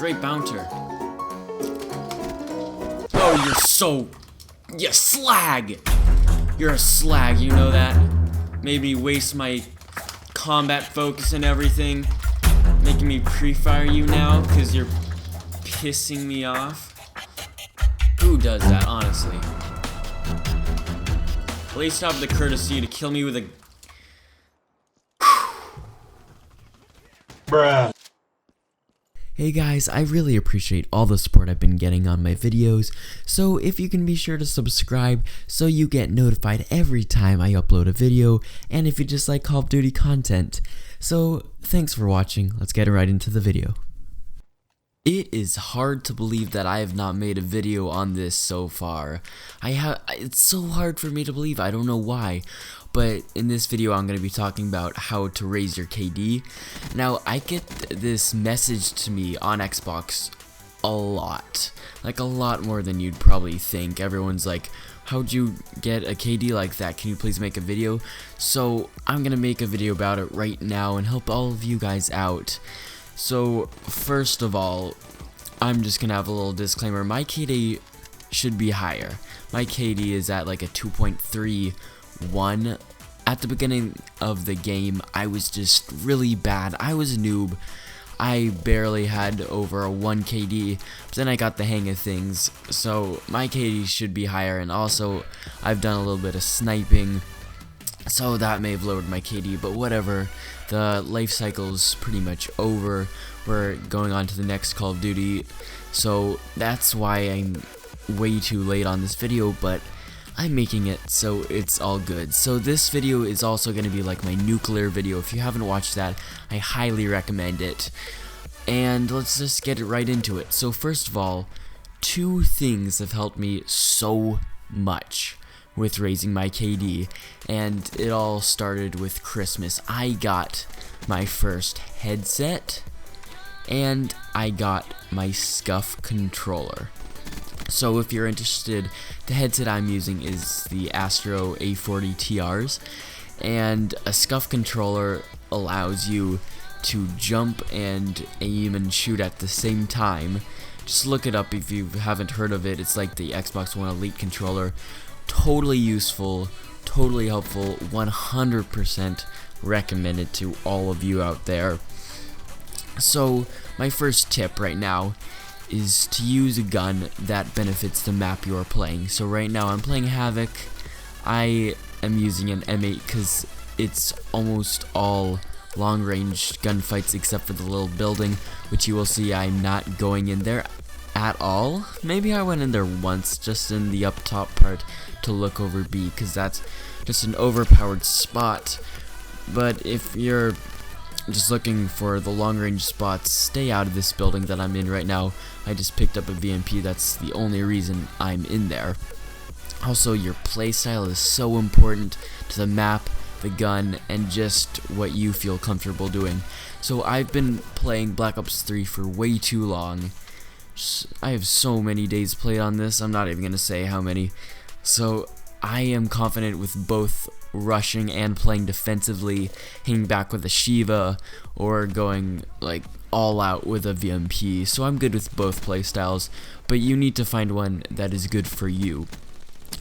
great bouncer. Oh, you slag! You're a slag, you know that? Made me waste my combat focus and everything. Making me pre-fire you now, because you're pissing me off. Who does that, honestly? At least have the courtesy to kill me with a... Bruh. Hey guys, I really appreciate all the support I've been getting on my videos, so if you can be sure to subscribe so you get notified every time I upload a video, and if you just like Call of Duty content. So, thanks for watching, let's get right into the video. It is hard to believe that I have not made a video on this so far. It's so hard for me to believe, I don't know why. But in this video I'm going to be talking about how to raise your KD. Now I get this message to me on Xbox a lot. Like a lot more than you'd probably think. Everyone's like, how'd you get a KD like that? Can you please make a video? So I'm going to make a video about it right now and help all of you guys out. So first of all, I'm just going to have a little disclaimer. My KD should be higher. My KD is at like a 2.31. At the beginning of the game, I was just really bad. I was a noob. I barely had over a 1 KD, but then I got the hang of things. So my KD should be higher, and also I've done a little bit of sniping, so that may have lowered my KD, but whatever. The life cycle's pretty much over. We're going on to the next Call of Duty, so that's why I'm way too late on this video, but I'm making it, so it's all good. So this video is also going to be like my nuclear video. If you haven't watched that, I highly recommend it. And let's just get right into it. So first of all, two things have helped me so much with raising my KD, and it all started with Christmas. I got my first headset, and I got my SCUF controller. So if you're interested, the headset I'm using is the Astro A40 TRs, and a SCUF controller allows you to jump and aim and shoot at the same time. Just look it up if you haven't heard of it. It's like the Xbox One Elite controller. Totally useful, totally helpful, 100% recommended to all of you out there. So my first tip right now is to use a gun that benefits the map you are playing. So right now I'm playing Havoc. I am using an M8 because it's almost all long-range gunfights except for the little building, which you will see I'm not going in there at all. Maybe I went in there once, just in the up top part to look over B, because that's just an overpowered spot. But if you're just looking for the long-range spots, stay out of this building that I'm in right now. I just picked up a VMP, that's the only reason I'm in there. Also, your playstyle is so important to the map, the gun, and just what you feel comfortable doing. So I've been playing Black Ops 3 for way too long. I have so many days played on this, I'm not even going to say how many. So I am confident with both rushing and playing defensively, hitting back with a Shiva, or going like all out with a VMP. So I'm good with both playstyles, but you need to find one that is good for you.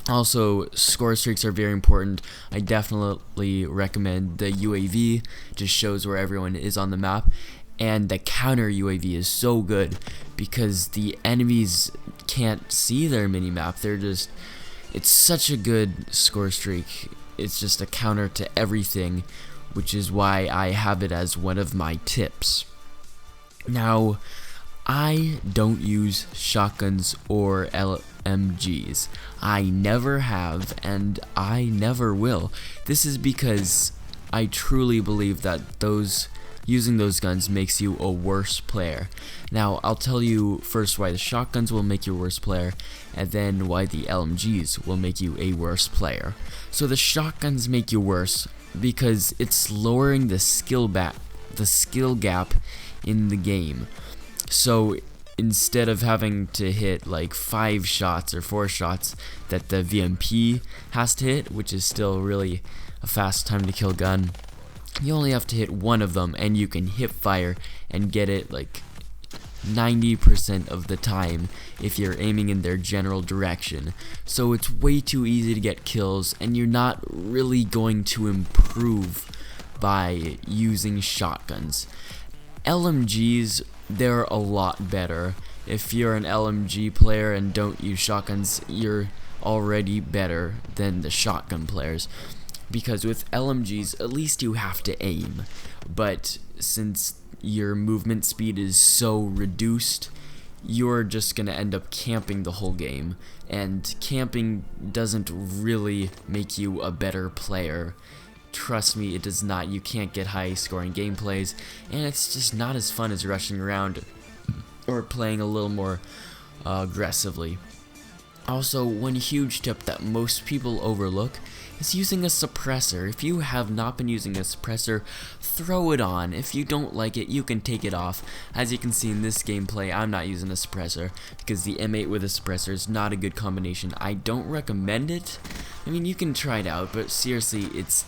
Also, score streaks are very important. I definitely recommend the UAV, just shows where everyone is on the map. And the counter UAV is so good because the enemies can't see their minimap. It's such a good score streak. It's just a counter to everything, which is why I have it as one of my tips. Now, I don't use shotguns or LMGs. I never have, and I never will. This is because I truly believe that using those guns makes you a worse player. Now, I'll tell you first why the shotguns will make you a worse player, and then why the LMGs will make you a worse player. So the shotguns make you worse because it's lowering the skill gap in the game. So instead of having to hit like 5 shots or 4 shots that the VMP has to hit, which is still really a fast time to kill gun, you only have to hit one of them, and you can hip fire and get it like 90% of the time if you're aiming in their general direction. So it's way too easy to get kills, and you're not really going to improve by using shotguns. LMGs, they're a lot better. If you're an LMG player and don't use shotguns, you're already better than the shotgun players. Because with LMGs, at least you have to aim. But since your movement speed is so reduced, you're just gonna end up camping the whole game. And camping doesn't really make you a better player. Trust me, it does not. You can't get high scoring gameplays, and it's just not as fun as rushing around or playing a little more aggressively. Also, one huge tip that most people overlook is using a suppressor. If you have not been using a suppressor, throw it on. If you don't like it, you can take it off. As you can see in this gameplay, I'm not using a suppressor because the M8 with a suppressor is not a good combination. I don't recommend it. I mean, you can try it out, but seriously, it's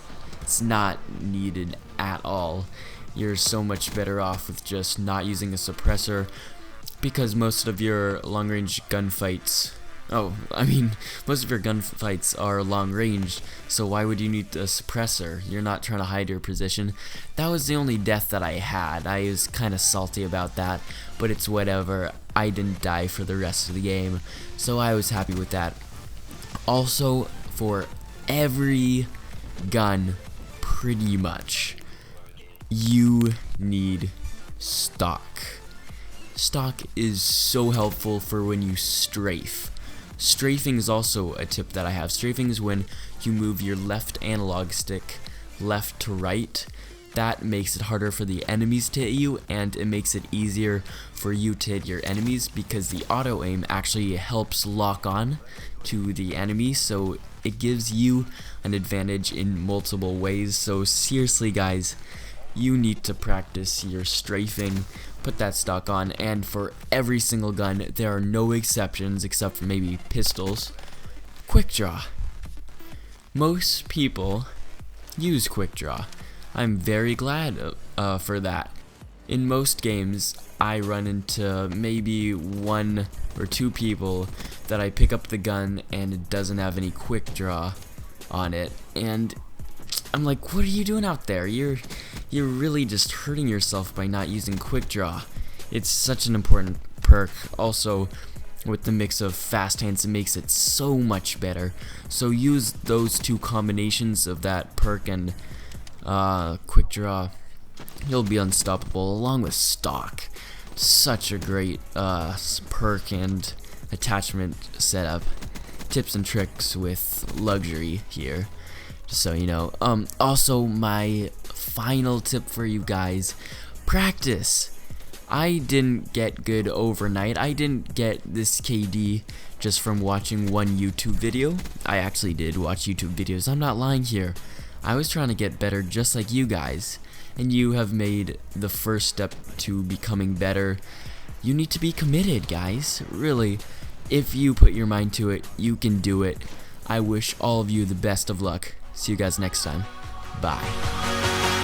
not needed at all. You're so much better off with just not using a suppressor, because most of your long-range gunfights, most of your gunfights are long-range, so why would you need a suppressor? You're not trying to hide your position. That was the only death that I had. I was kind of salty about that, but it's whatever. I didn't die for the rest of the game, so I was happy with that. Also, for every gun, pretty much, you need stock. Stock is so helpful for when you strafe. Strafing is also a tip that I have. Strafing is when you move your left analog stick left to right. That makes it harder for the enemies to hit you, and it makes it easier for you to hit your enemies because the auto aim actually helps lock on to the enemy, so it gives you an advantage in multiple ways. So seriously guys, you need to practice your strafing, put that stock on, and for every single gun, there are no exceptions except for maybe pistols, quick draw. Most people use quick draw. I'm very glad for that. In most games, I run into maybe 1 or 2 people that I pick up the gun and it doesn't have any quick draw on it, and I'm like, what are you doing out there? You're really just hurting yourself by not using quick draw. It's such an important perk. Also, with the mix of fast hands, it makes it so much better. So use those 2 combinations of that perk and quick draw. You'll be unstoppable, along with stock. Such a great perk and attachment setup. Tips and tricks with luxury here, just so you know. Also, my final tip for you guys: practice. I didn't get good overnight. I didn't get this KD just from watching one YouTube video. I actually did watch YouTube videos. I'm not lying here. I was trying to get better just like you guys, and you have made the first step to becoming better. You need to be committed, guys. Really, if you put your mind to it, you can do it. I wish all of you the best of luck. See you guys next time. Bye.